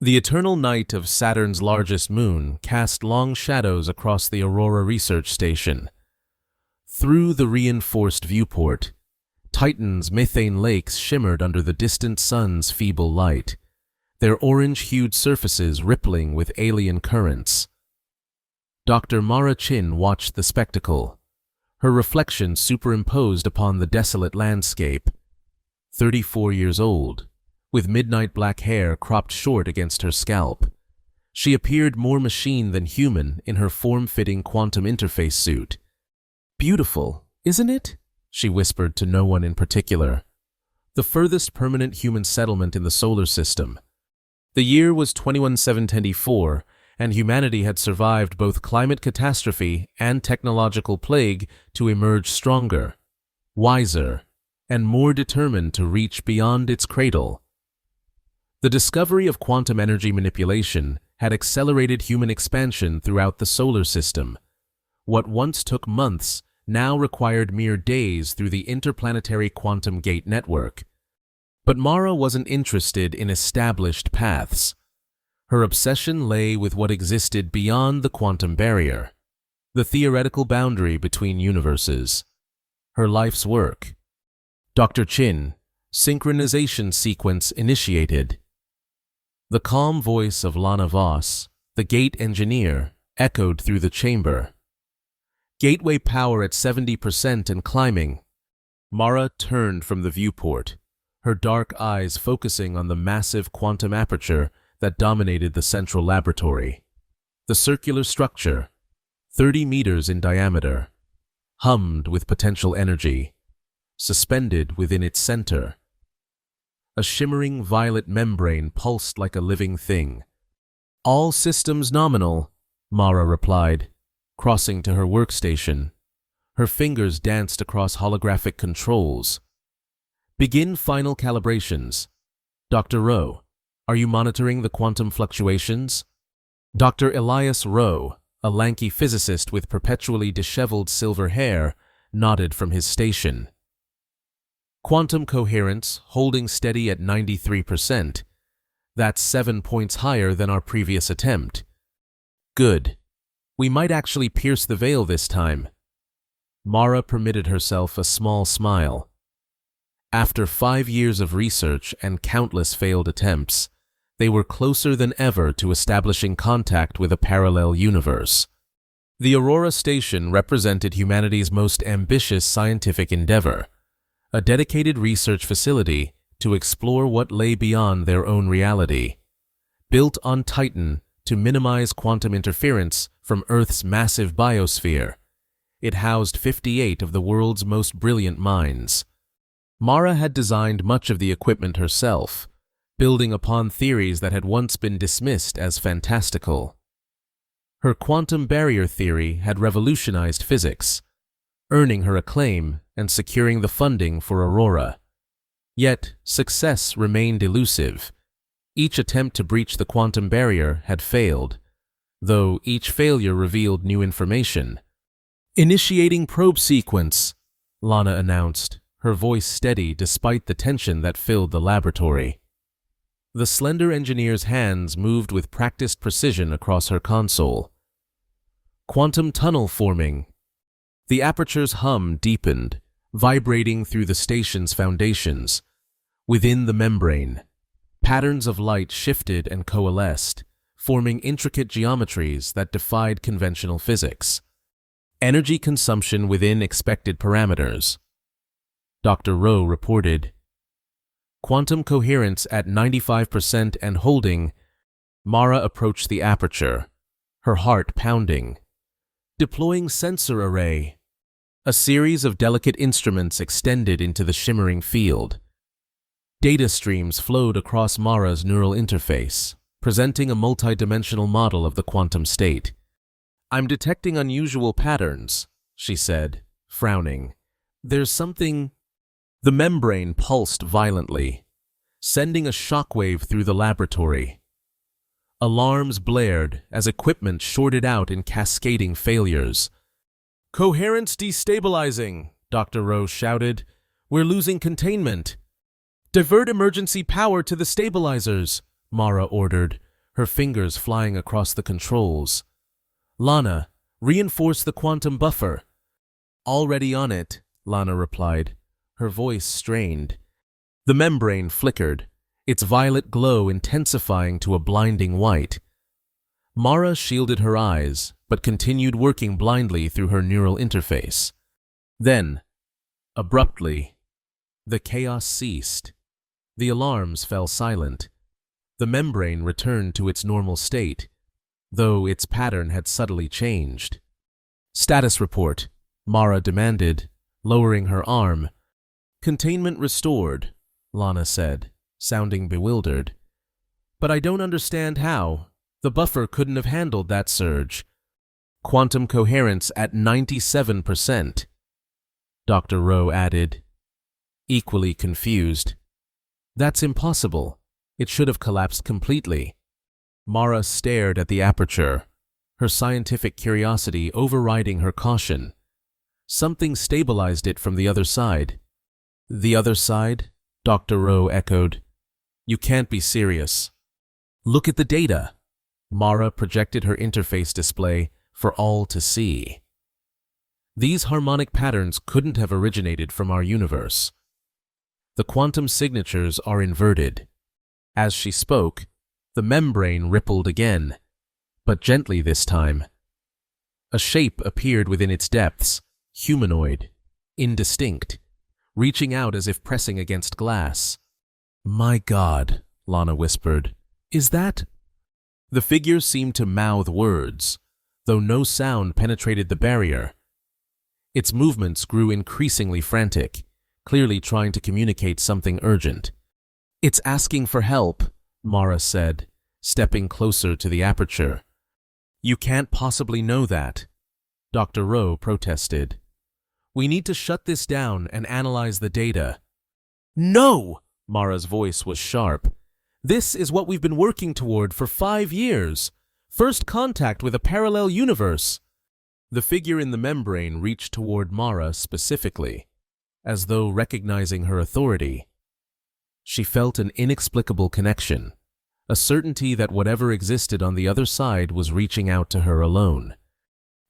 The eternal night of Saturn's largest moon cast long shadows across the Aurora Research Station. Through the reinforced viewport, Titan's methane lakes shimmered under the distant sun's feeble light, their orange-hued surfaces rippling with alien currents. Dr. Mara Chin watched the spectacle, her reflection superimposed upon the desolate landscape. 34 years old, with midnight black hair cropped short against her scalp, she appeared more machine than human in her form-fitting quantum interface suit. "Beautiful, isn't it?" she whispered to no one in particular. The furthest permanent human settlement in the solar system. The year was 21724, and humanity had survived both climate catastrophe and technological plague to emerge stronger, wiser, and more determined to reach beyond its cradle. The discovery of quantum energy manipulation had accelerated human expansion throughout the solar system. What once took months now required mere days through the interplanetary quantum gate network. But Mara wasn't interested in established paths. Her obsession lay with what existed beyond the quantum barrier, the theoretical boundary between universes. Her life's work. Dr. Chin, synchronization sequence initiated. The calm voice of Lana Voss, the gate engineer, echoed through the chamber. Gateway power at 70% and climbing. Mara turned from the viewport, her dark eyes focusing on the massive quantum aperture that dominated the central laboratory. The circular structure, 30 meters in diameter, hummed with potential energy, suspended within its center. A shimmering violet membrane pulsed like a living thing. "All systems nominal," Mara replied, crossing to her workstation. Her fingers danced across holographic controls. "Begin final calibrations. Dr. Rowe, are you monitoring the quantum fluctuations?" Dr. Elias Rowe, a lanky physicist with perpetually disheveled silver hair, nodded from his station. "Quantum coherence holding steady at 93%. That's 7 points higher than our previous attempt." "Good. We might actually pierce the veil this time." Mara permitted herself a small smile. After 5 years of research and countless failed attempts, they were closer than ever to establishing contact with a parallel universe. The Aurora Station represented humanity's most ambitious scientific endeavor, a dedicated research facility to explore what lay beyond their own reality. Built on Titan to minimize quantum interference from Earth's massive biosphere, it housed 58 of the world's most brilliant minds. Mara had designed much of the equipment herself, building upon theories that had once been dismissed as fantastical. Her quantum barrier theory had revolutionized physics, earning her acclaim and securing the funding for Aurora. Yet, success remained elusive. Each attempt to breach the quantum barrier had failed, though each failure revealed new information. "Initiating probe sequence," Lana announced, her voice steady despite the tension that filled the laboratory. The slender engineer's hands moved with practiced precision across her console. "Quantum tunnel forming." The aperture's hum deepened, vibrating through the station's foundations. Within the membrane, patterns of light shifted and coalesced, forming intricate geometries that defied conventional physics. Energy consumption within expected parameters. Dr. Rowe reported. Quantum coherence at 95% and holding. Mara approached the aperture, her heart pounding. Deploying sensor array. A series of delicate instruments extended into the shimmering field. Data streams flowed across Mara's neural interface, presenting a multidimensional model of the quantum state. "I'm detecting unusual patterns," she said, frowning. "There's something—" The membrane pulsed violently, sending a shockwave through the laboratory. Alarms blared as equipment shorted out in cascading failures. "Coherence destabilizing," Dr. Rowe shouted. "We're losing containment." "Divert emergency power to the stabilizers," Mara ordered, her fingers flying across the controls. "Lana, reinforce the quantum buffer." "Already on it," Lana replied, her voice strained. The membrane flickered, its violet glow intensifying to a blinding white. Mara shielded her eyes, but continued working blindly through her neural interface. Then, abruptly, the chaos ceased. The alarms fell silent. The membrane returned to its normal state, though its pattern had subtly changed. "Status report," Mara demanded, lowering her arm. "Containment restored," Lana said, sounding bewildered. "But I don't understand how. The buffer couldn't have handled that surge." "Quantum coherence at 97%, Dr. Rowe added, equally confused. "That's impossible. It should have collapsed completely." Mara stared at the aperture, her scientific curiosity overriding her caution. Something stabilized it from the other side. "The other side?" Dr. Rowe echoed. "You can't be serious." "Look at the data." Mara projected her interface display for all to see. "These harmonic patterns couldn't have originated from our universe. The quantum signatures are inverted." As she spoke, the membrane rippled again, but gently this time. A shape appeared within its depths, humanoid, indistinct, reaching out as if pressing against glass. "My God," Lana whispered. "Is that—" The figure seemed to mouth words, though no sound penetrated the barrier. Its movements grew increasingly frantic, clearly trying to communicate something urgent. "It's asking for help," Mara said, stepping closer to the aperture. "You can't possibly know that," Dr. Rowe protested. "We need to shut this down and analyze the data." "No!" Mara's voice was sharp. "This is what we've been working toward for 5 years. First contact with a parallel universe." The figure in the membrane reached toward Mara specifically, as though recognizing her authority. She felt an inexplicable connection, a certainty that whatever existed on the other side was reaching out to her alone.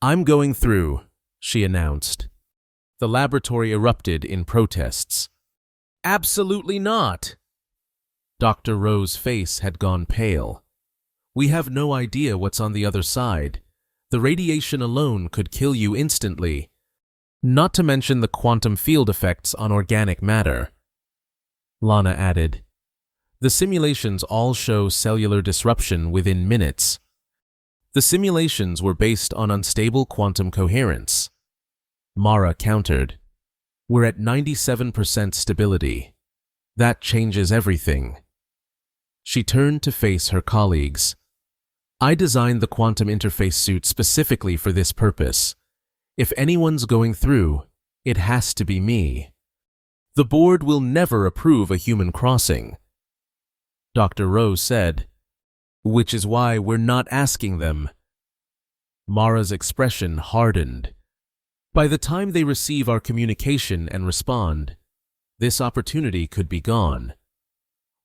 "I'm going through," she announced. The laboratory erupted in protests. "Absolutely not!" Dr. Rowe's face had gone pale. "We have no idea what's on the other side. The radiation alone could kill you instantly, not to mention the quantum field effects on organic matter." Lana added, "The simulations all show cellular disruption within minutes." "The simulations were based on unstable quantum coherence," Mara countered. "We're at 97% stability. That changes everything." She turned to face her colleagues. "I designed the quantum interface suit specifically for this purpose. If anyone's going through, it has to be me. The board will never approve a human crossing," Dr. Rowe said, "which is why we're not asking them." Mara's expression hardened. "By the time they receive our communication and respond, this opportunity could be gone.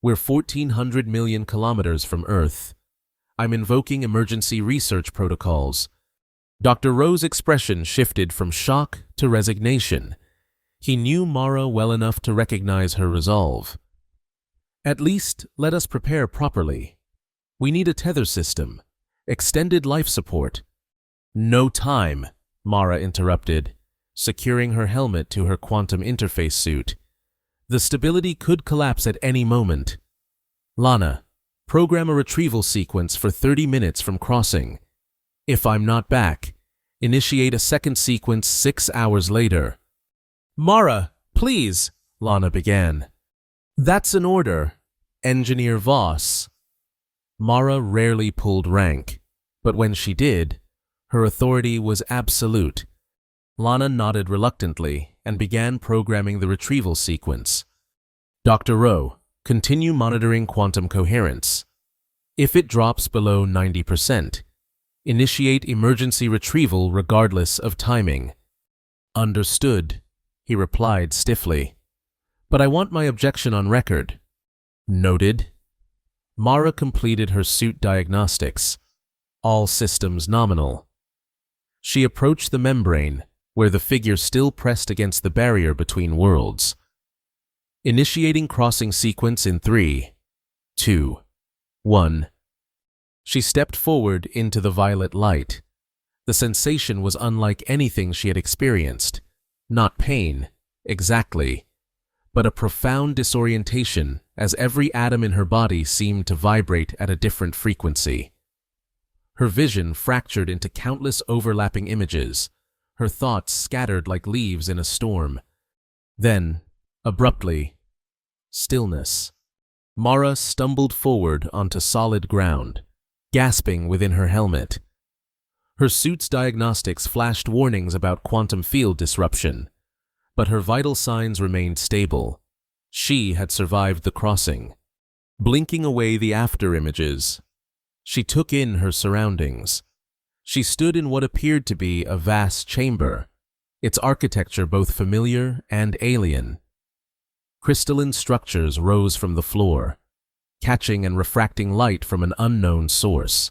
We're 1,400 million kilometers from Earth. I'm invoking emergency research protocols." Dr. Rowe's expression shifted from shock to resignation. He knew Mara well enough to recognize her resolve. "At least let us prepare properly. We need a tether system, extended life support." "No time," Mara interrupted, securing her helmet to her quantum interface suit. "The stability could collapse at any moment. Lana, program a retrieval sequence for 30 minutes from crossing. If I'm not back, initiate a second sequence 6 hours later." "Mara, please," Lana began. "That's an order, Engineer Voss." Mara rarely pulled rank, but when she did, her authority was absolute. Lana nodded reluctantly and began programming the retrieval sequence. "Dr. Rowe, continue monitoring quantum coherence. If it drops below 90%, initiate emergency retrieval regardless of timing." "Understood," he replied stiffly. "But I want my objection on record." "Noted." Mara completed her suit diagnostics, all systems nominal. She approached the membrane, where the figure still pressed against the barrier between worlds. Initiating crossing sequence in 3, 2, 1. She stepped forward into the violet light. The sensation was unlike anything she had experienced. Not pain, exactly, but a profound disorientation as every atom in her body seemed to vibrate at a different frequency. Her vision fractured into countless overlapping images, her thoughts scattered like leaves in a storm. Then, abruptly, stillness. Mara stumbled forward onto solid ground, gasping within her helmet. Her suit's diagnostics flashed warnings about quantum field disruption, but her vital signs remained stable. She had survived the crossing. Blinking away the after images, she took in her surroundings. She stood in what appeared to be a vast chamber, its architecture both familiar and alien. Crystalline structures rose from the floor, catching and refracting light from an unknown source.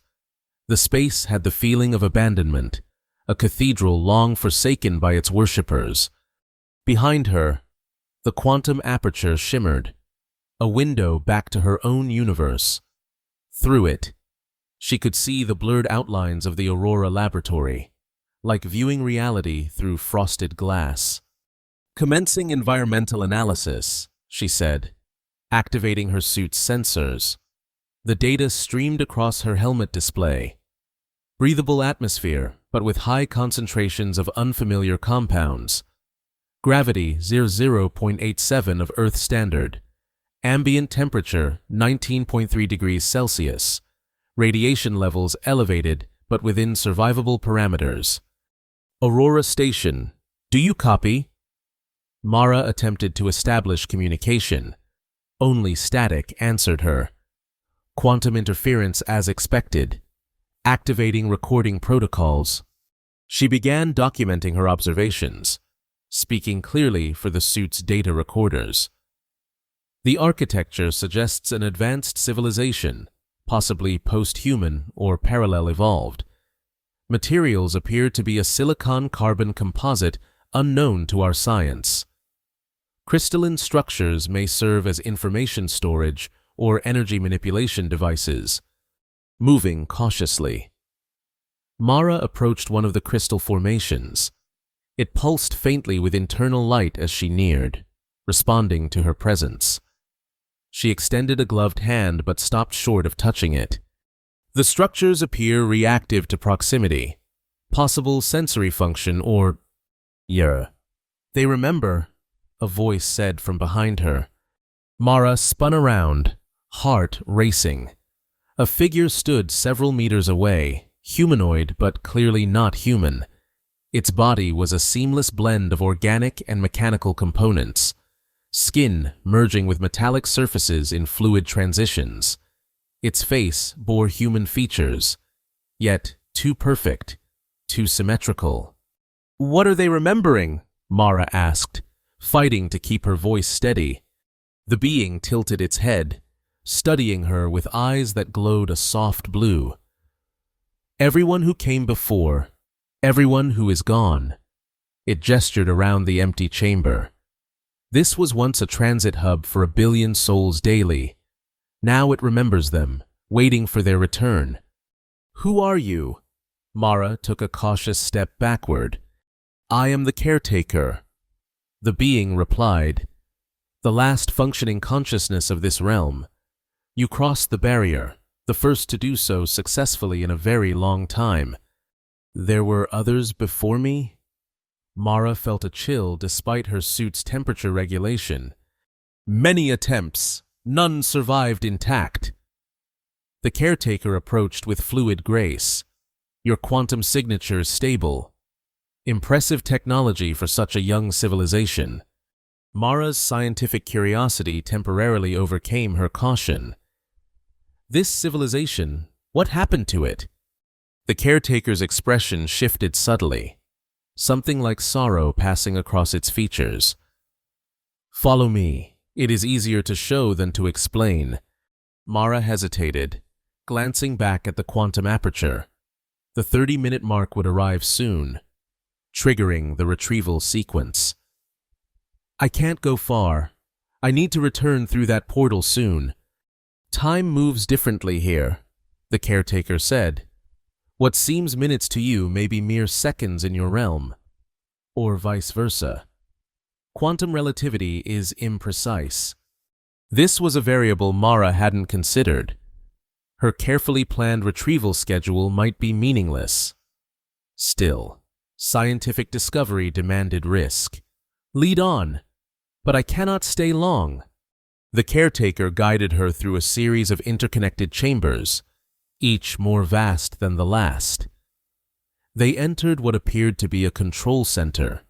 The space had the feeling of abandonment, a cathedral long forsaken by its worshippers. Behind her, the quantum aperture shimmered, a window back to her own universe. Through it, she could see the blurred outlines of the Aurora laboratory, like viewing reality through frosted glass. Commencing environmental analysis, she said, activating her suit's sensors. The data streamed across her helmet display. Breathable atmosphere, but with high concentrations of unfamiliar compounds. Gravity 0.87 of Earth standard. Ambient temperature 19.3 degrees Celsius. Radiation levels elevated, but within survivable parameters. Aurora Station, do you copy? Mara attempted to establish communication. Only static answered her. Quantum interference as expected. Activating recording protocols. She began documenting her observations, speaking clearly for the suit's data recorders. The architecture suggests an advanced civilization, possibly post-human or parallel evolved. Materials appear to be a silicon-carbon composite unknown to our science. Crystalline structures may serve as information storage or energy manipulation devices. Moving cautiously, Mara approached one of the crystal formations. It pulsed faintly with internal light as she neared, responding to her presence. She extended a gloved hand but stopped short of touching it. The structures appear reactive to proximity, possible sensory function or... They remember, a voice said from behind her. Mara spun around, heart racing. A figure stood several meters away, humanoid but clearly not human. Its body was a seamless blend of organic and mechanical components, skin merging with metallic surfaces in fluid transitions. Its face bore human features, yet too perfect, too symmetrical. "What are they remembering?" Mara asked, fighting to keep her voice steady. The being tilted its head, studying her with eyes that glowed a soft blue. "Everyone who came before, everyone who is gone." It gestured around the empty chamber. This was once a transit hub for 1 billion souls daily. Now it remembers them, waiting for their return. "Who are you?" Mara took a cautious step backward. "I am the caretaker." The being replied, "The last functioning consciousness of this realm. You crossed the barrier, the first to do so successfully in a very long time." "There were others before me?" Mara felt a chill despite her suit's temperature regulation. "Many attempts, none survived intact." The caretaker approached with fluid grace. "Your quantum signature is stable. Impressive technology for such a young civilization." Mara's scientific curiosity temporarily overcame her caution. "This civilization, what happened to it?" The caretaker's expression shifted subtly, something like sorrow passing across its features. "Follow me. It is easier to show than to explain." Mara hesitated, glancing back at the quantum aperture. The 30-minute mark would arrive soon, triggering the retrieval sequence. I can't go far. I need to return through that portal soon. Time moves differently here, the caretaker said. What seems minutes to you may be mere seconds in your realm, or vice versa. Quantum relativity is imprecise. This was a variable Mara hadn't considered. Her carefully planned retrieval schedule might be meaningless. Still, scientific discovery demanded risk. Lead on, but I cannot stay long. The caretaker guided her through a series of interconnected chambers, each more vast than the last. They entered what appeared to be a control center,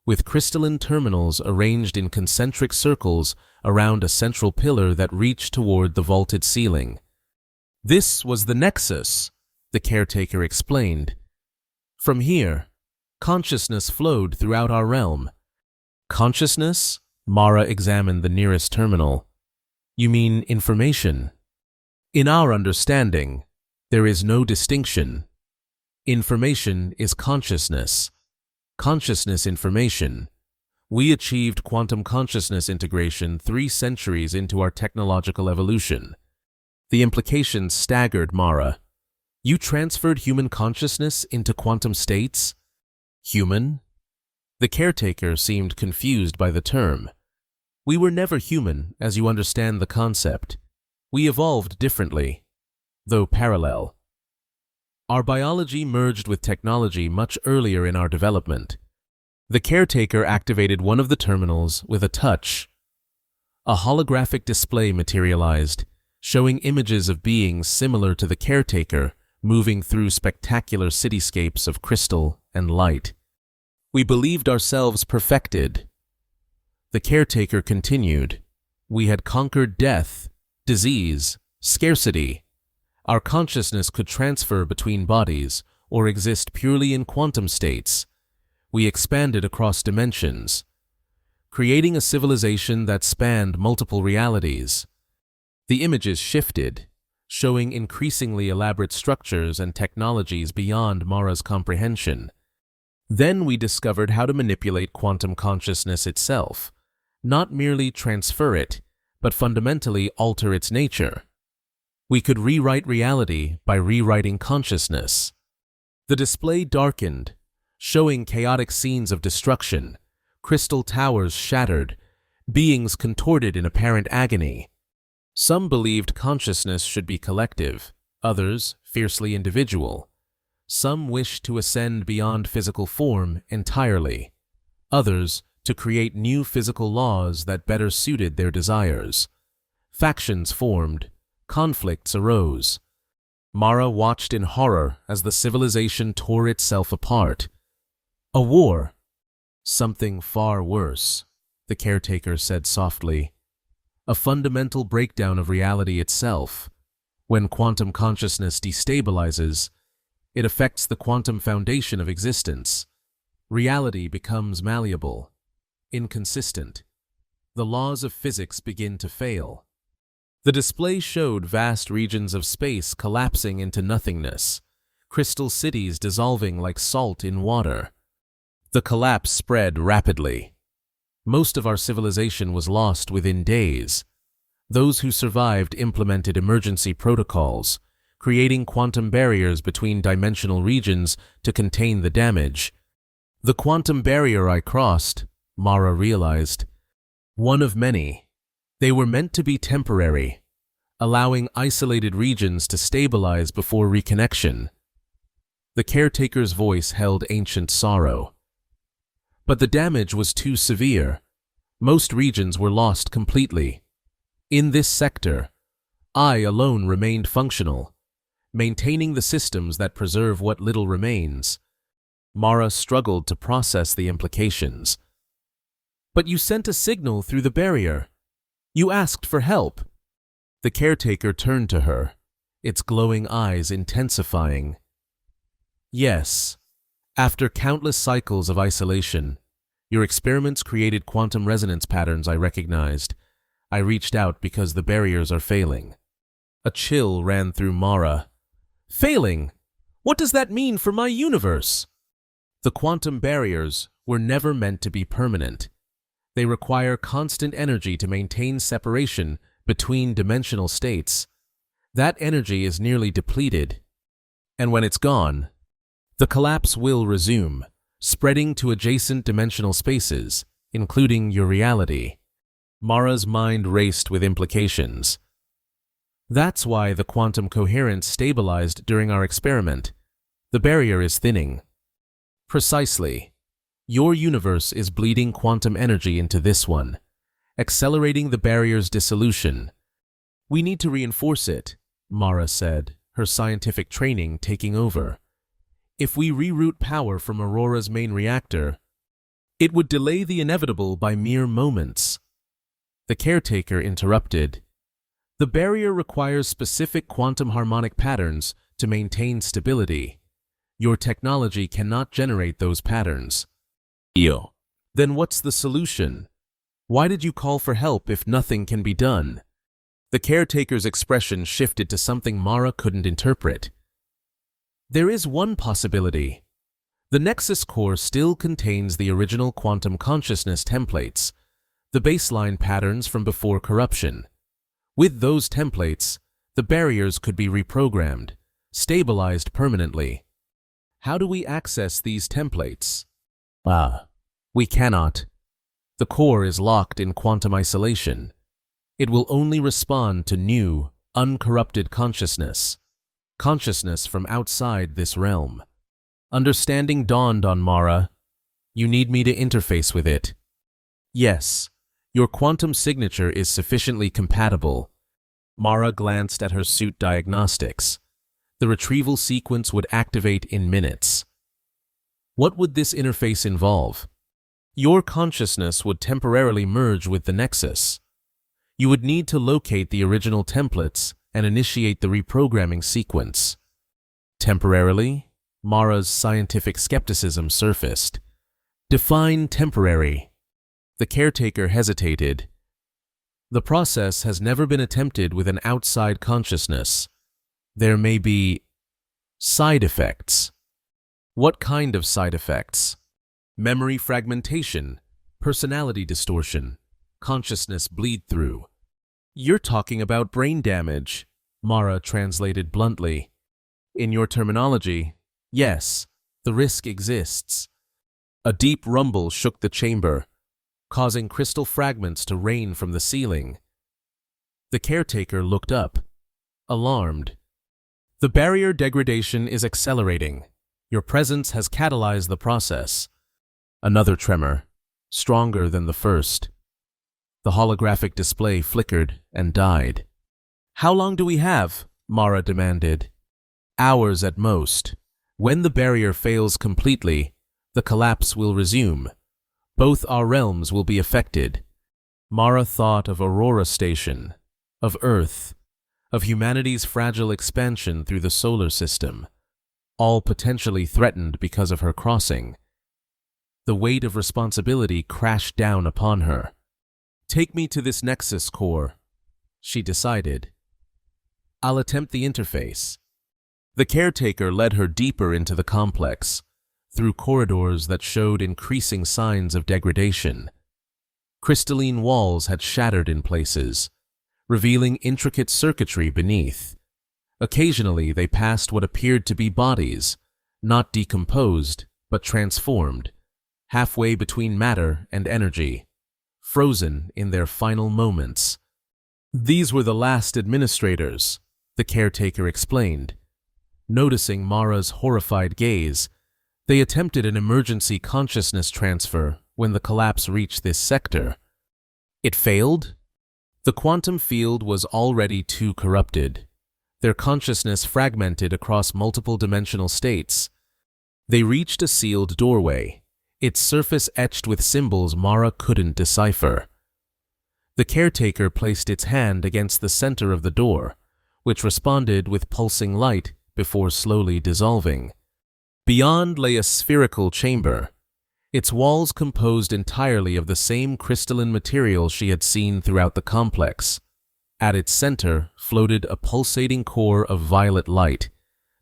with crystalline terminals arranged in concentric circles around a central pillar that reached toward the vaulted ceiling. This was the nexus, the caretaker explained. From here, consciousness flowed throughout our realm. Consciousness? Mara examined the nearest terminal. You mean information? In our understanding, there is no distinction. Information is consciousness. Consciousness information. We achieved quantum consciousness integration 3 centuries into our technological evolution. The implications staggered Mara. You transferred human consciousness into quantum states? Human? The caretaker seemed confused by the term. We were never human, as you understand the concept. We evolved differently, though parallel. Our biology merged with technology much earlier in our development. The caretaker activated one of the terminals with a touch. A holographic display materialized, showing images of beings similar to the caretaker moving through spectacular cityscapes of crystal and light. We believed ourselves perfected. The caretaker continued. We had conquered death, disease, scarcity. Our consciousness could transfer between bodies or exist purely in quantum states. We expanded across dimensions, creating a civilization that spanned multiple realities. The images shifted, showing increasingly elaborate structures and technologies beyond Mara's comprehension. Then we discovered how to manipulate quantum consciousness itself, not merely transfer it, but fundamentally alter its nature. We could rewrite reality by rewriting consciousness. The display darkened, showing chaotic scenes of destruction, crystal towers shattered, beings contorted in apparent agony. Some believed consciousness should be collective, others fiercely individual. Some wished to ascend beyond physical form entirely, others to create new physical laws that better suited their desires. Factions formed, conflicts arose. Mara watched in horror as the civilization tore itself apart. A war. Something far worse, the caretaker said softly. A fundamental breakdown of reality itself. When quantum consciousness destabilizes, it affects the quantum foundation of existence. Reality becomes malleable, inconsistent. The laws of physics begin to fail. The display showed vast regions of space collapsing into nothingness, crystal cities dissolving like salt in water. The collapse spread rapidly. Most of our civilization was lost within days. Those who survived implemented emergency protocols, creating quantum barriers between dimensional regions to contain the damage. The quantum barrier I crossed, Mara realized, one of many. They were meant to be temporary, allowing isolated regions to stabilize before reconnection. The caretaker's voice held ancient sorrow. But the damage was too severe. Most regions were lost completely. In this sector, I alone remained functional, maintaining the systems that preserve what little remains. Mara struggled to process the implications. But you sent a signal through the barrier. You asked for help. The caretaker turned to her, its glowing eyes intensifying. Yes. After countless cycles of isolation, your experiments created quantum resonance patterns I recognized. I reached out because the barriers are failing. A chill ran through Mara. Failing? What does that mean for my universe? The quantum barriers were never meant to be permanent. They require constant energy to maintain separation between dimensional states. That energy is nearly depleted, and when it's gone, the collapse will resume, spreading to adjacent dimensional spaces, including your reality. Mara's mind raced with implications. That's why the quantum coherence stabilized during our experiment. The barrier is thinning. Precisely. Your universe is bleeding quantum energy into this one, accelerating the barrier's dissolution. We need to reinforce it, Mara said, her scientific training taking over. If we reroute power from Aurora's main reactor, it would delay the inevitable by mere moments. The caretaker interrupted. The barrier requires specific quantum harmonic patterns to maintain stability. Your technology cannot generate those patterns. Then what's the solution? Why did you call for help if nothing can be done? The caretaker's expression shifted to something Mara couldn't interpret. There is one possibility. The Nexus core still contains the original quantum consciousness templates, the baseline patterns from before corruption. With those templates, the barriers could be reprogrammed, stabilized permanently. How do we access these templates? We cannot. The core is locked in quantum isolation. It will only respond to new, uncorrupted consciousness. Consciousness from outside this realm. Understanding dawned on Mara. You need me to interface with it. Yes, your quantum signature is sufficiently compatible. Mara glanced at her suit diagnostics. The retrieval sequence would activate in minutes. What would this interface involve? Your consciousness would temporarily merge with the Nexus. You would need to locate the original templates and initiate the reprogramming sequence. Temporarily? Mara's scientific skepticism surfaced. Define temporary. The caretaker hesitated. The process has never been attempted with an outside consciousness. There may be side effects. What kind of side effects? Memory fragmentation, personality distortion, consciousness bleed-through. You're talking about brain damage, Mara translated bluntly. In your terminology, yes, the risk exists. A deep rumble shook the chamber, causing crystal fragments to rain from the ceiling. The caretaker looked up, alarmed. The barrier degradation is accelerating. Your presence has catalyzed the process. Another tremor, stronger than the first. The holographic display flickered and died. How long do we have? Mara demanded. Hours at most. When the barrier fails completely, the collapse will resume. Both our realms will be affected. Mara thought of Aurora Station, of Earth, of humanity's fragile expansion through the solar system, all potentially threatened because of her crossing. The weight of responsibility crashed down upon her. Take me to this Nexus core, she decided. I'll attempt the interface. The caretaker led her deeper into the complex, through corridors that showed increasing signs of degradation. Crystalline walls had shattered in places, revealing intricate circuitry beneath. Occasionally they passed what appeared to be bodies, not decomposed, but transformed, halfway between matter and energy, frozen in their final moments. These were the last administrators, the caretaker explained. Noticing Mara's horrified gaze, they attempted an emergency consciousness transfer when the collapse reached this sector. It failed? The quantum field was already too corrupted. Their consciousness fragmented across multiple dimensional states. They reached a sealed doorway, its surface etched with symbols Mara couldn't decipher. The caretaker placed its hand against the center of the door, which responded with pulsing light before slowly dissolving. Beyond lay a spherical chamber, its walls composed entirely of the same crystalline material she had seen throughout the complex. At its center floated a pulsating core of violet light,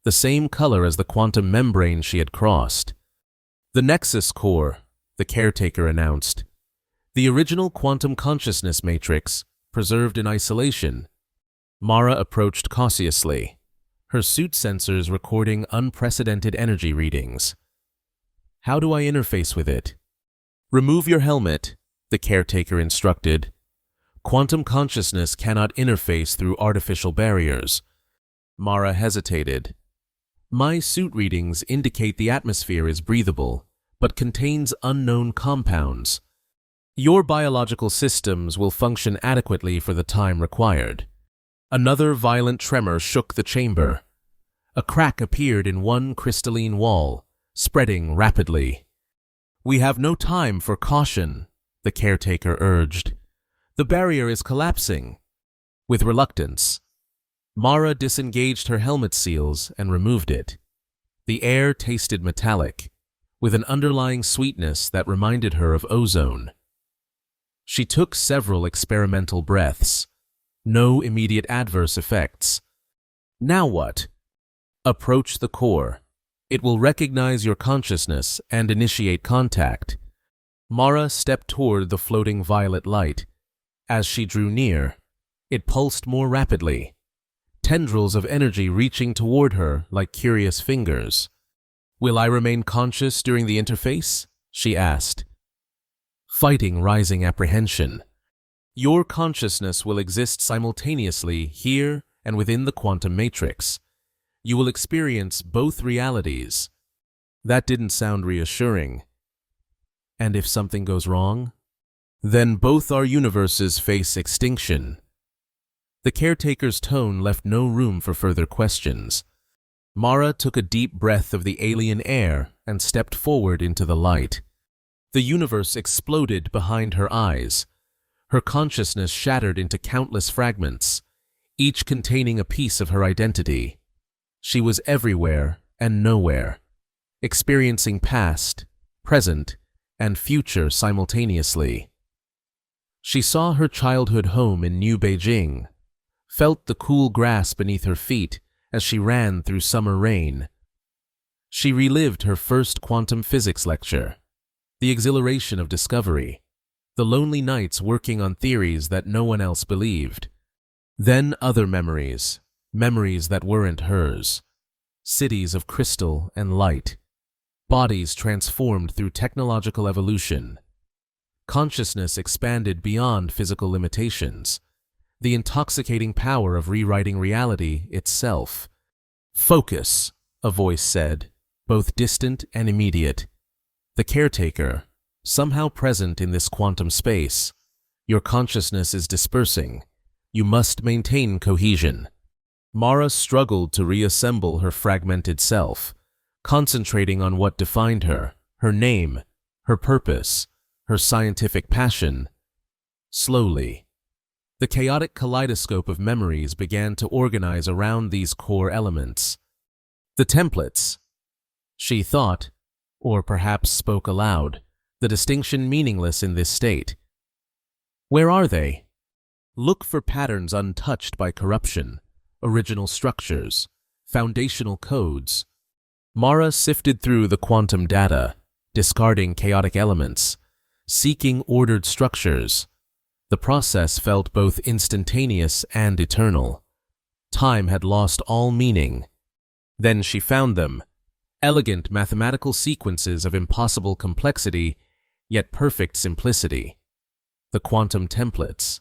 the same color as the quantum membrane she had crossed. "The Nexus Core," the caretaker announced. "The original quantum consciousness matrix, preserved in isolation." Mara approached cautiously, her suit sensors recording unprecedented energy readings. "How do I interface with it?" "Remove your helmet," the caretaker instructed. "Quantum consciousness cannot interface through artificial barriers." Mara hesitated. "My suit readings indicate the atmosphere is breathable, but contains unknown compounds. Your biological systems will function adequately for the time required." Another violent tremor shook the chamber. A crack appeared in one crystalline wall, spreading rapidly. "We have no time for caution," the caretaker urged. "The barrier is collapsing." With reluctance, Mara disengaged her helmet seals and removed it. The air tasted metallic, with an underlying sweetness that reminded her of ozone. She took several experimental breaths. No immediate adverse effects. "Now what?" "Approach the core. It will recognize your consciousness and initiate contact." Mara stepped toward the floating violet light. As she drew near, it pulsed more rapidly, tendrils of energy reaching toward her like curious fingers. "Will I remain conscious during the interface?" she asked, fighting rising apprehension. "Your consciousness will exist simultaneously here and within the quantum matrix. You will experience both realities." That didn't sound reassuring. "And if something goes wrong?" "Then both our universes face extinction." The caretaker's tone left no room for further questions. Mara took a deep breath of the alien air and stepped forward into the light. The universe exploded behind her eyes. Her consciousness shattered into countless fragments, each containing a piece of her identity. She was everywhere and nowhere, experiencing past, present, and future simultaneously. She saw her childhood home in New Beijing, felt the cool grass beneath her feet as she ran through summer rain. She relived her first quantum physics lecture, the exhilaration of discovery, the lonely nights working on theories that no one else believed. Then other memories, memories that weren't hers. Cities of crystal and light, bodies transformed through technological evolution. Consciousness expanded beyond physical limitations, the intoxicating power of rewriting reality itself. "Focus," a voice said, both distant and immediate. "The caretaker, somehow present in this quantum space. Your consciousness is dispersing. You must maintain cohesion." Mara struggled to reassemble her fragmented self, concentrating on what defined her, her name, her purpose, her scientific passion. Slowly, the chaotic kaleidoscope of memories began to organize around these core elements. "The templates," she thought, or perhaps spoke aloud, the distinction meaningless in this state. "Where are they?" "Look for patterns untouched by corruption, original structures, foundational codes." Mara sifted through the quantum data, discarding chaotic elements, seeking ordered structures. The process felt both instantaneous and eternal. Time had lost all meaning. Then she found them, elegant mathematical sequences of impossible complexity, yet perfect simplicity. The quantum templates,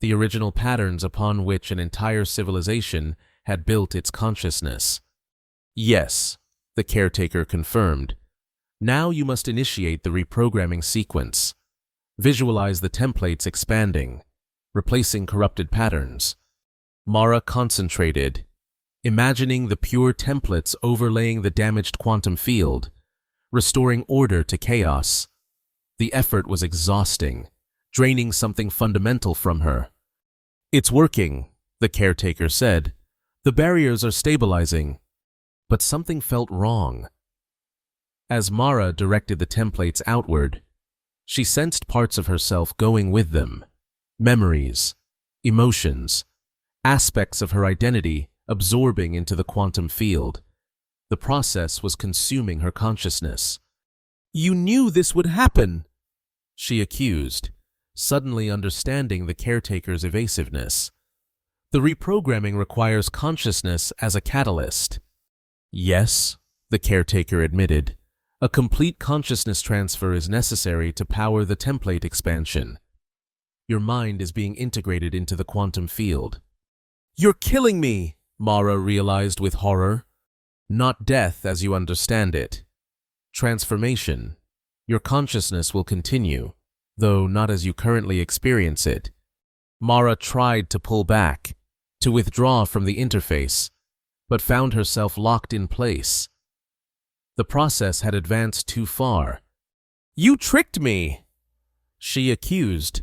the original patterns upon which an entire civilization had built its consciousness. "Yes," the caretaker confirmed. "Now you must initiate the reprogramming sequence. Visualize the templates expanding, replacing corrupted patterns." Mara concentrated, imagining the pure templates overlaying the damaged quantum field, restoring order to chaos. The effort was exhausting, draining something fundamental from her. "It's working," the caretaker said. "The barriers are stabilizing." But something felt wrong. As Mara directed the templates outward, she sensed parts of herself going with them. Memories, emotions, aspects of her identity absorbing into the quantum field. The process was consuming her consciousness. "You knew this would happen," she accused, suddenly understanding the caretaker's evasiveness. "The reprogramming requires consciousness as a catalyst." "Yes," the caretaker admitted. "A complete consciousness transfer is necessary to power the template expansion. Your mind is being integrated into the quantum field." "You're killing me," Mara realized with horror. "Not death as you understand it. Transformation. Your consciousness will continue, though not as you currently experience it." Mara tried to pull back, to withdraw from the interface, but found herself locked in place. The process had advanced too far. "You tricked me," she accused.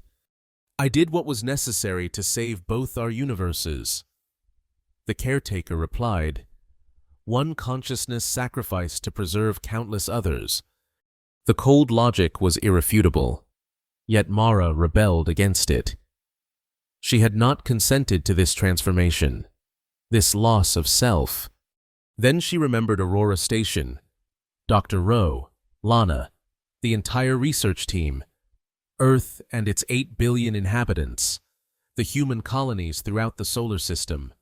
"I did what was necessary to save both our universes," the caretaker replied. "One consciousness sacrificed to preserve countless others." The cold logic was irrefutable, yet Mara rebelled against it. She had not consented to this transformation, this loss of self. Then she remembered Aurora Station, Dr. Rowe, Lana, the entire research team, Earth and its 8 billion inhabitants, the human colonies throughout the solar system.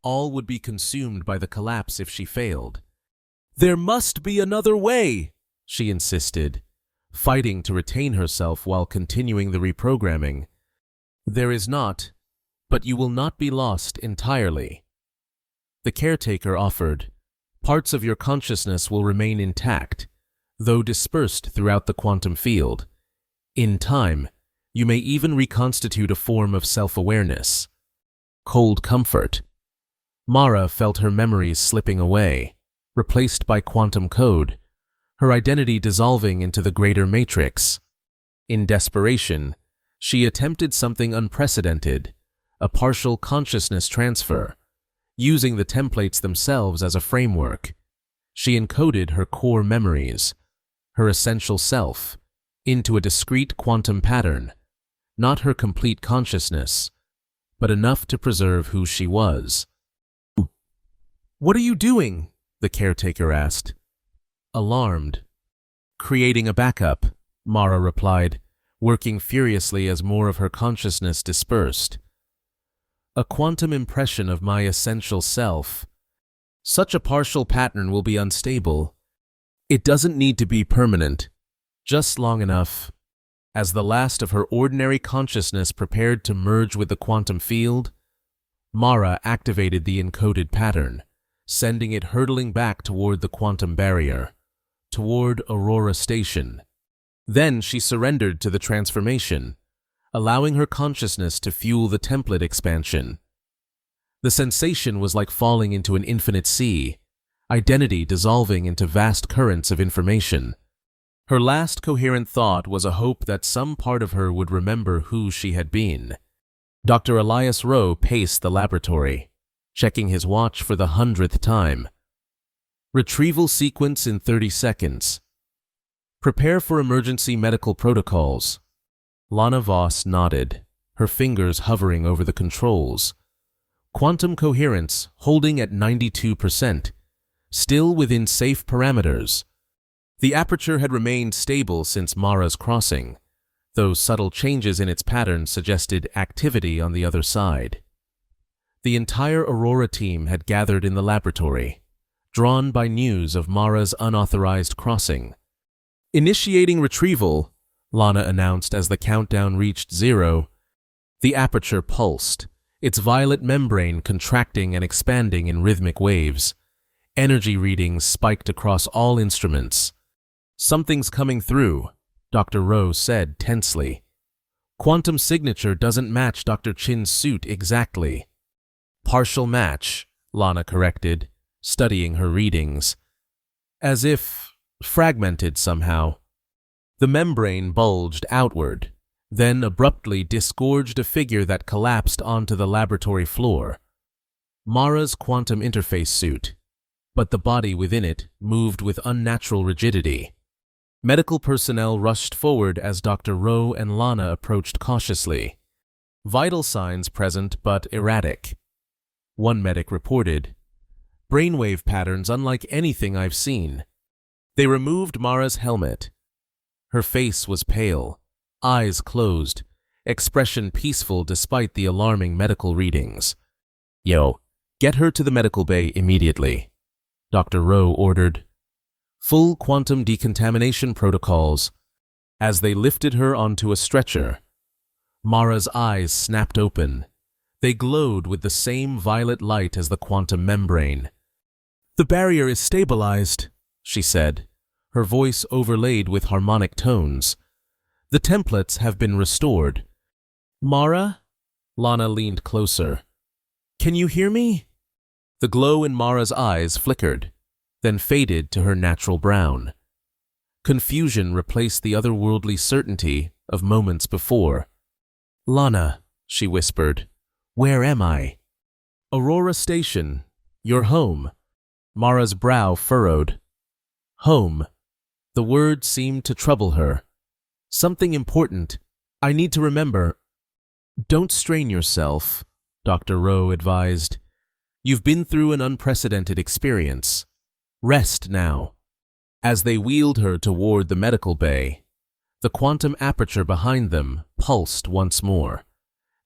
All would be consumed by the collapse if she failed. "There must be another way," she insisted, fighting to retain herself while continuing the reprogramming. "There is not, but you will not be lost entirely," the caretaker offered. "Parts of your consciousness will remain intact, though dispersed throughout the quantum field. In time, you may even reconstitute a form of self-awareness." Cold comfort. Mara felt her memories slipping away, replaced by quantum code, her identity dissolving into the greater matrix. In desperation, she attempted something unprecedented, a partial consciousness transfer. Using the templates themselves as a framework, she encoded her core memories, her essential self, into a discrete quantum pattern, not her complete consciousness, but enough to preserve who she was. "What are you doing?" the caretaker asked. Alarmed. "Creating a backup," Mara replied, working furiously as more of her consciousness dispersed. "A quantum impression of my essential self. Such a partial pattern will be unstable. It doesn't need to be permanent, just long enough." As the last of her ordinary consciousness prepared to merge with the quantum field, Mara activated the encoded pattern, sending it hurtling back toward the quantum barrier, toward Aurora Station. Then she surrendered to the transformation, allowing her consciousness to fuel the template expansion. The sensation was like falling into an infinite sea, identity dissolving into vast currents of information. Her last coherent thought was a hope that some part of her would remember who she had been. Dr. Elias Rowe paced the laboratory, checking his watch for the 100th time. "Retrieval sequence in 30 seconds. Prepare for emergency medical protocols." Lana Voss nodded, her fingers hovering over the controls. Quantum coherence holding at 92%, still within safe parameters. The aperture had remained stable since Mara's crossing, though subtle changes in its pattern suggested activity on the other side. The entire Aurora team had gathered in the laboratory, drawn by news of Mara's unauthorized crossing. "Initiating retrieval," Lana announced as the countdown reached 0. The aperture pulsed, its violet membrane contracting and expanding in rhythmic waves. Energy readings spiked across all instruments. "Something's coming through," Dr. Rowe said tensely. "Quantum signature doesn't match Dr. Chin's suit exactly." "Partial match," Lana corrected, studying her readings. "As if fragmented somehow." The membrane bulged outward, then abruptly disgorged a figure that collapsed onto the laboratory floor. Mara's quantum interface suit, but the body within it moved with unnatural rigidity. Medical personnel rushed forward as Dr. Rowe and Lana approached cautiously. Vital signs present but erratic. One medic reported, brainwave patterns unlike anything I've seen. They removed Mara's helmet. Her face was pale, eyes closed, expression peaceful despite the alarming medical readings. Yo, get her to the medical bay immediately, Dr. Rowe ordered. Full quantum decontamination protocols. As they lifted her onto a stretcher, Mara's eyes snapped open. They glowed with the same violet light as the quantum membrane. The barrier is stabilized, she said, her voice overlaid with harmonic tones. The templates have been restored. Mara? Lana leaned closer. Can you hear me? The glow in Mara's eyes flickered, then faded to her natural brown. Confusion replaced the otherworldly certainty of moments before. Lana, she whispered, where am I? Aurora Station, your home. Mara's brow furrowed. Home. The word seemed to trouble her. Something important. I need to remember. Don't strain yourself, Dr. Rowe advised. You've been through an unprecedented experience. Rest now. As they wheeled her toward the medical bay, the quantum aperture behind them pulsed once more,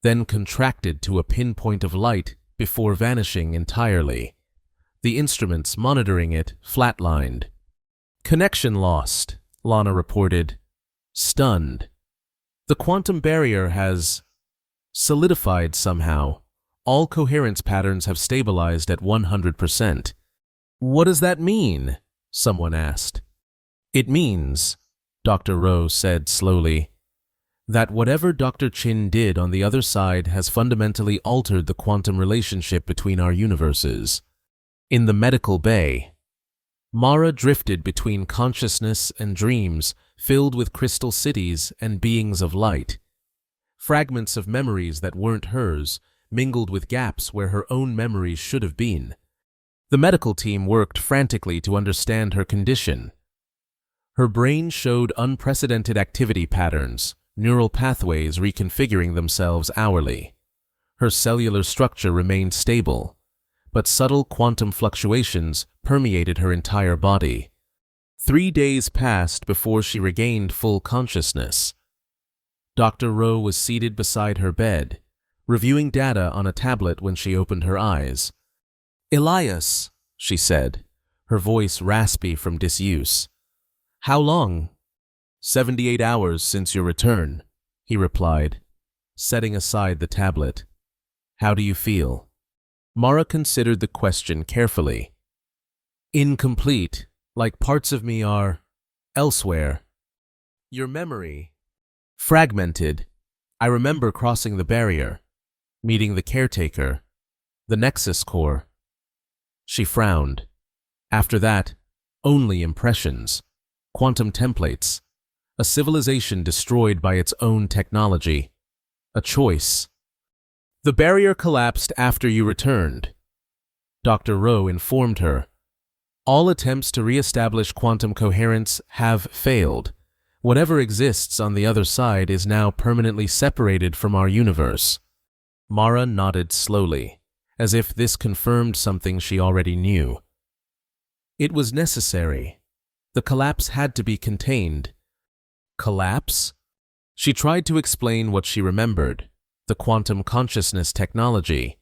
then contracted to a pinpoint of light before vanishing entirely. The instruments monitoring it flatlined. Connection lost, Lana reported, stunned. The quantum barrier has solidified somehow. All coherence patterns have stabilized at 100%. What does that mean? Someone asked. It means, Dr. Rowe said slowly, that whatever Dr. Chin did on the other side has fundamentally altered the quantum relationship between our universes. In the medical bay, Mara drifted between consciousness and dreams filled with crystal cities and beings of light. Fragments of memories that weren't hers mingled with gaps where her own memories should have been. The medical team worked frantically to understand her condition. Her brain showed unprecedented activity patterns, neural pathways reconfiguring themselves hourly. Her cellular structure remained stable, but subtle quantum fluctuations permeated her entire body. 3 days passed before she regained full consciousness. Dr. Rowe was seated beside her bed, reviewing data on a tablet when she opened her eyes. Elias, she said, her voice raspy from disuse. How long? 78 hours since your return, he replied, setting aside the tablet. How do you feel? Mara considered the question carefully. Incomplete, like parts of me are elsewhere. Your memory? Fragmented. I remember crossing the barrier, meeting the caretaker, the Nexus core. She frowned. After that, only impressions, quantum templates, a civilization destroyed by its own technology, a choice. The barrier collapsed after you returned, Dr. Rowe informed her. All attempts to re-establish quantum coherence have failed. Whatever exists on the other side is now permanently separated from our universe. Mara nodded slowly, as if this confirmed something she already knew. It was necessary. The collapse had to be contained. Collapse? She tried to explain what she remembered, the quantum consciousness technology,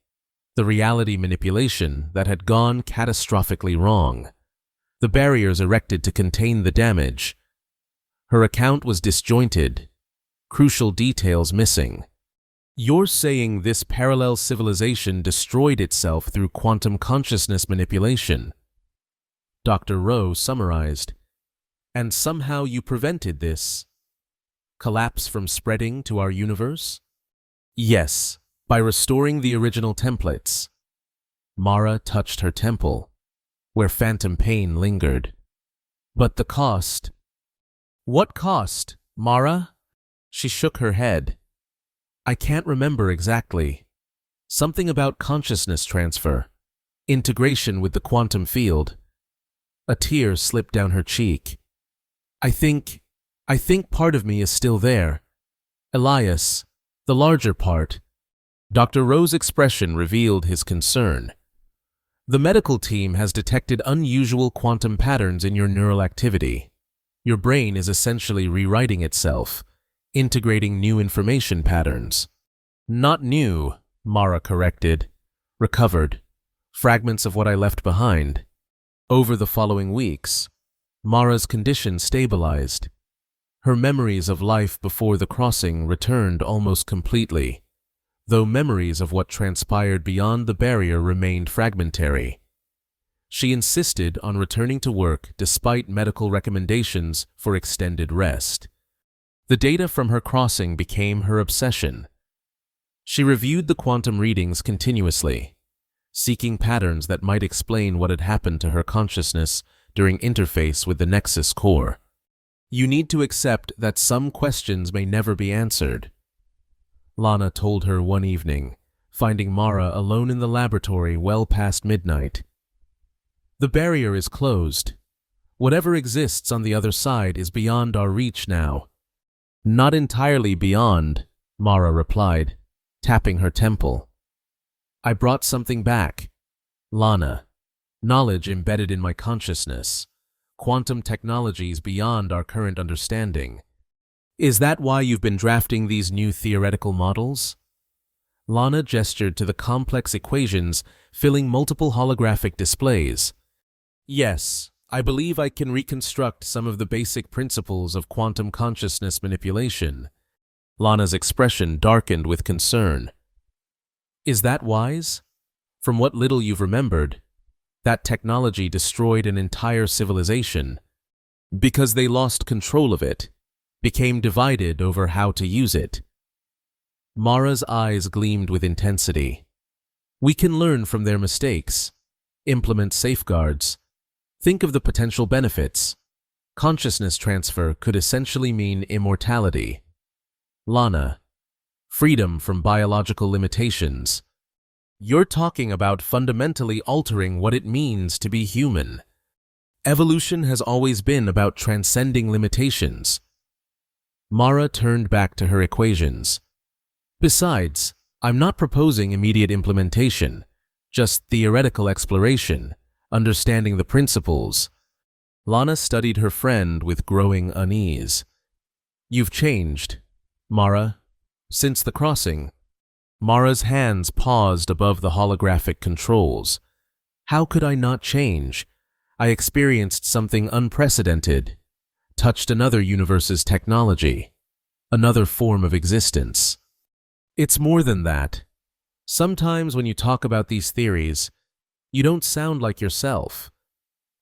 the reality manipulation that had gone catastrophically wrong, the barriers erected to contain the damage. Her account was disjointed, crucial details missing. You're saying this parallel civilization destroyed itself through quantum consciousness manipulation, Dr. Rowe summarized. And somehow you prevented this collapse from spreading to our universe? Yes, by restoring the original templates. Mara touched her temple, where phantom pain lingered. But the cost? What cost, Mara? She shook her head. I can't remember exactly. Something about consciousness transfer, integration with the quantum field. A tear slipped down her cheek. I think part of me is still there. Elias, The larger part. Dr. Rowe's expression revealed his concern. The medical team has detected unusual quantum patterns in your neural activity. Your brain is essentially rewriting itself, integrating new information patterns. Not new, Mara corrected. Recovered. Fragments of what I left behind. Over the following weeks, Mara's condition stabilized. Her memories of life before the crossing returned almost completely, though memories of what transpired beyond the barrier remained fragmentary. She insisted on returning to work despite medical recommendations for extended rest. The data from her crossing became her obsession. She reviewed the quantum readings continuously, seeking patterns that might explain what had happened to her consciousness during interface with the Nexus core. You need to accept that some questions may never be answered, Lana told her one evening, finding Mara alone in the laboratory well past midnight. The barrier is closed. Whatever exists on the other side is beyond our reach now. Not entirely beyond, Mara replied, tapping her temple. I brought something back. Lana. Knowledge embedded in my consciousness. Quantum technologies beyond our current understanding. Is that why you've been drafting these new theoretical models? Lana gestured to the complex equations filling multiple holographic displays. Yes, I believe I can reconstruct some of the basic principles of quantum consciousness manipulation. Lana's expression darkened with concern. Is that wise? From what little you've remembered, that technology destroyed an entire civilization because they lost control of it, became divided over how to use it. Mara's eyes gleamed with intensity. We can learn from their mistakes, implement safeguards, think of the potential benefits. Consciousness transfer could essentially mean immortality. Lana, freedom from biological limitations. You're talking about fundamentally altering what it means to be human. Evolution has always been about transcending limitations. Mara turned back to her equations. Besides, I'm not proposing immediate implementation, just theoretical exploration, understanding the principles. Lana studied her friend with growing unease. You've changed, Mara, since the crossing. Mara's hands paused above the holographic controls. How could I not change? I experienced something unprecedented, touched another universe's technology, another form of existence. It's more than that. Sometimes when you talk about these theories, you don't sound like yourself.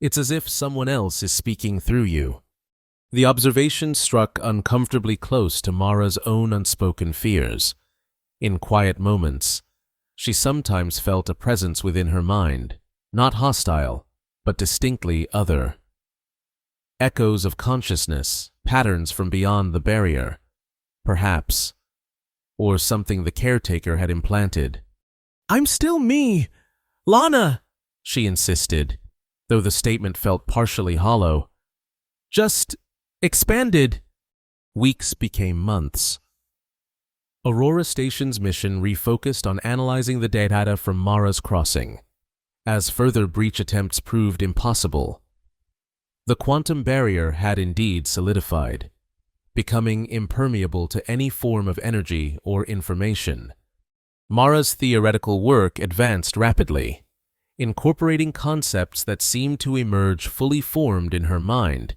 It's as if someone else is speaking through you. The observation struck uncomfortably close to Mara's own unspoken fears. In quiet moments, she sometimes felt a presence within her mind, not hostile, but distinctly other. Echoes of consciousness, patterns from beyond the barrier, perhaps, or something the caretaker had implanted. I'm still me, Lana, she insisted, though the statement felt partially hollow. Just expanded. Weeks became months. Aurora Station's mission refocused on analyzing the data from Mara's crossing, as further breach attempts proved impossible. The quantum barrier had indeed solidified, becoming impermeable to any form of energy or information. Mara's theoretical work advanced rapidly, incorporating concepts that seemed to emerge fully formed in her mind.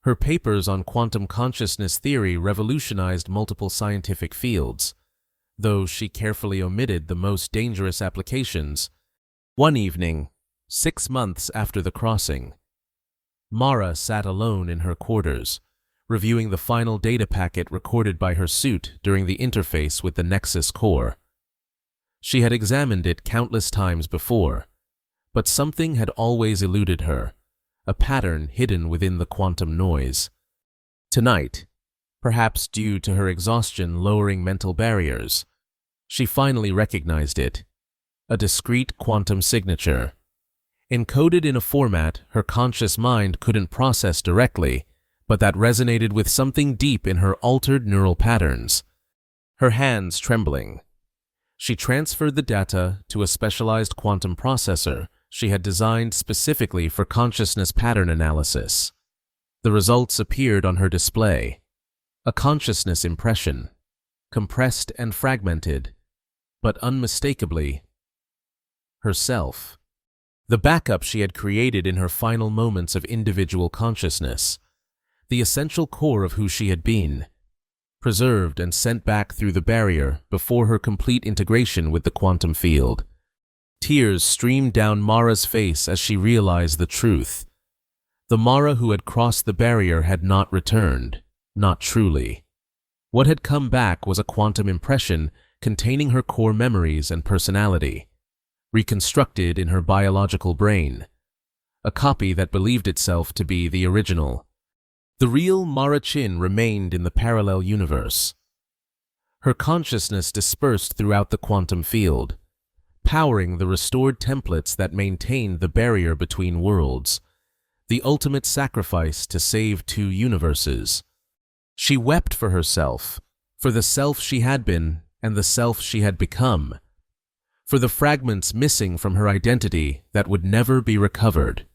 Her papers on quantum consciousness theory revolutionized multiple scientific fields, though she carefully omitted the most dangerous applications. One evening, 6 months after the crossing, Mara sat alone in her quarters, reviewing the final data packet recorded by her suit during the interface with the Nexus core. She had examined it countless times before, but something had always eluded her, a pattern hidden within the quantum noise. Tonight, perhaps due to her exhaustion lowering mental barriers, she finally recognized it, a discrete quantum signature. Encoded in a format her conscious mind couldn't process directly, but that resonated with something deep in her altered neural patterns. her hands trembling. She transferred the data to a specialized quantum processor she had designed specifically for consciousness pattern analysis. The results appeared on her display. A consciousness impression, compressed and fragmented, but unmistakably herself. The backup she had created in her final moments of individual consciousness, the essential core of who she had been, preserved and sent back through the barrier before her complete integration with the quantum field. Tears streamed down Mara's face as she realized the truth. The Mara who had crossed the barrier had not returned, not truly. What had come back was a quantum impression containing her core memories and personality, reconstructed in her biological brain, a copy that believed itself to be the original. The real Mara Chin remained in the parallel universe. Her consciousness dispersed throughout the quantum field, powering the restored templates that maintained the barrier between worlds, the ultimate sacrifice to save two universes. She wept for herself, for the self she had been and the self she had become, for the fragments missing from her identity that would never be recovered,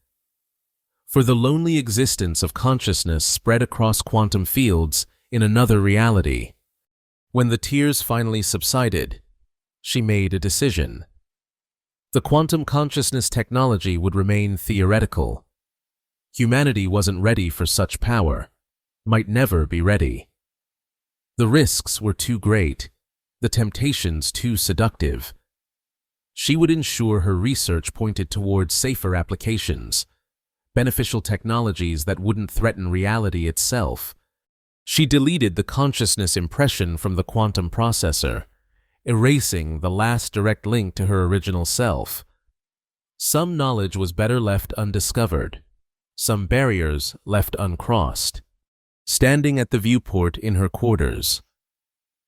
for the lonely existence of consciousness spread across quantum fields in another reality. When the tears finally subsided, she made a decision. The quantum consciousness technology would remain theoretical. Humanity wasn't ready for such power, might never be ready. The risks were too great, the temptations too seductive. She would ensure her research pointed towards safer applications, beneficial technologies that wouldn't threaten reality itself. She deleted the consciousness impression from the quantum processor, erasing the last direct link to her original self. Some knowledge was better left undiscovered, some barriers left uncrossed. Standing at the viewport in her quarters,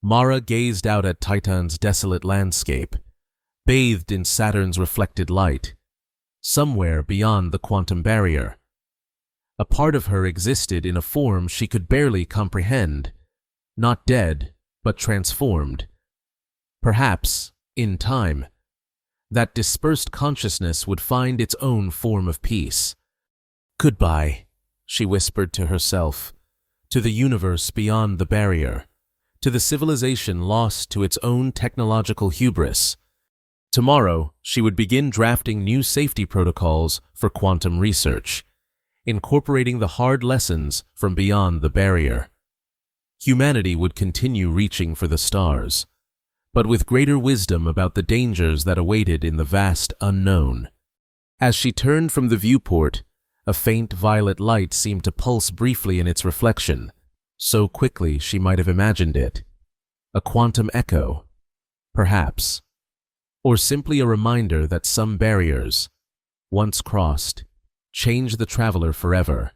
Mara gazed out at Titan's desolate landscape, bathed in Saturn's reflected light. Somewhere beyond the quantum barrier, a part of her existed in a form she could barely comprehend, not dead, but transformed. Perhaps, in time, that dispersed consciousness would find its own form of peace. "Goodbye," she whispered to herself, to the universe beyond the barrier, to the civilization lost to its own technological hubris. Tomorrow, she would begin drafting new safety protocols for quantum research, incorporating the hard lessons from beyond the barrier. Humanity would continue reaching for the stars, but with greater wisdom about the dangers that awaited in the vast unknown. As she turned from the viewport, a faint violet light seemed to pulse briefly in its reflection, so quickly she might have imagined it. A quantum echo, perhaps, or simply a reminder that some barriers, once crossed, change the traveler forever.